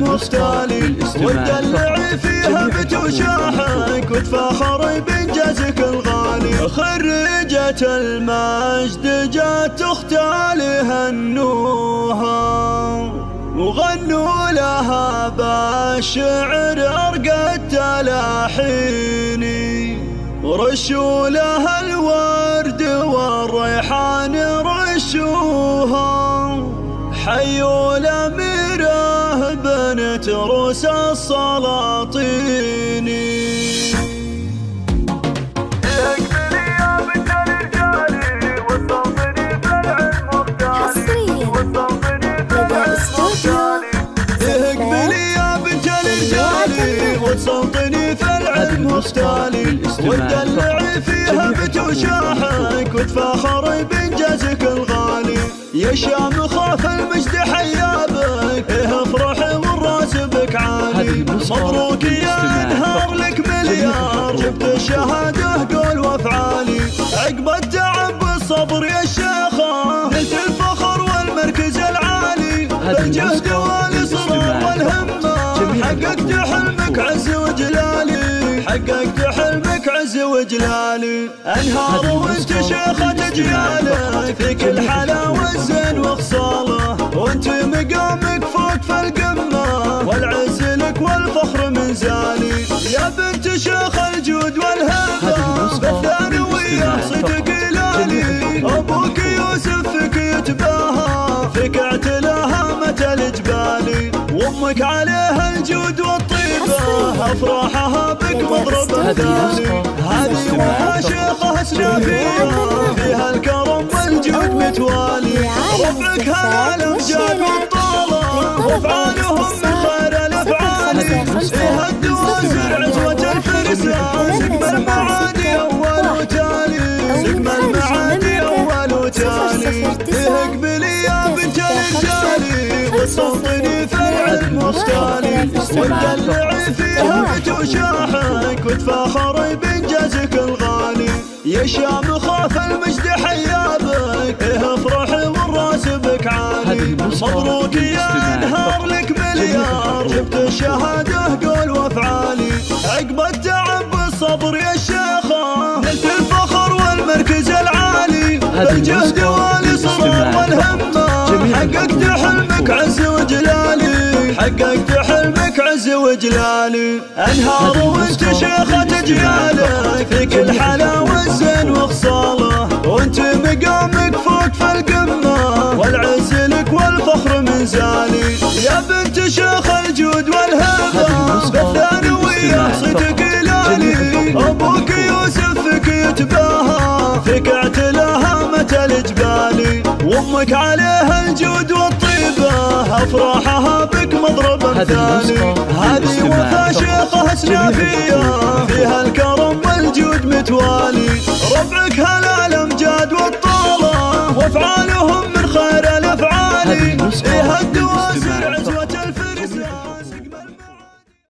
المختالي، والدلع فيها بتوشاحك وتفاخر بإنجازك الغالي. خريجة المجد جات تختالي هنوها وغنوا لها بالشعر أرقى التلاحيني، ورشوا لها الورد والريحان رشوها. حيوا الأميرة بنت روس السلاطين. وتسلطني في العلم مختالي، والدلع فيها بتوشاحك وتفاخر بإنجازك الغالي. يا شام خاف المجد حيابك، افرح والراس بك عالي. مبروك يا انهار لك مليار، جبت الشهاده قول وافعالي. عقب التعب والصبر يا الشيخه، نلت الفخر والمركز العالي. بالجهد والاصرار والهمه حققت حلمك عز وجلالي، حققت حلمك عز وجلالي. انهار وانت شيخة اجيالك، في كل حلا والزين وخصاله. وانت مقامك فوق في القمه، والعز لك والفخر منزالي. يا بنت شيخ الجود والهبه، بالثانويه صدق لالي. ابوك يوسف فيك يتباهى، فيك اعتلاها الجبالي. وامك عليها الجود والطيبه، افراحها بك مضرب ثاني. هذه وها شيخه سنافيه، فيها الكرم والجود متوالي. ربعك هالامجاد والطاله، وافعالهم من خير الافعال. يهدوا وزر عزوه الفرسان، سقم المعادي اول وتالي، سقم المعادي اول وتالي. اقبلي يا بنت الرجالي، وتسلطني في العلم مختالي. والدلع فيها بتوشاحك وتفاخر بإنجازك الغالي. يا شام خاف المجد حيابك، افرح والراس بك عالي. مبروك يا انهار لك مليار، جبت الشهاده قول وافعالي. عقب التعب والصبر يا الشيخه، نلت الفخر والمركز العالي. بالجهد والاصرار والهمه حققت حلمك عز وجلالي، حققت حلمك عز وجلالي. انهار وانت شيخة اجيالك، في كل حلا والزين وخصاله. وانت مقامك فوق في القمه، والعز لك والفخر منزالي. يا بنت شيخ الجود والهبه، بالثانويه صدق لالي. ابوك يوسف فيك يتباهى، فيك اعتلاها متى الجبالي. وامك عليها الجود والطيبه، افراحها بك مضرب ثاني. هذه وفا شيخه سنافيه، فيها الكرم والجود متوالي. ربعك هالامجاد والطاله، وافعالهم من خير الافعال. يهدوا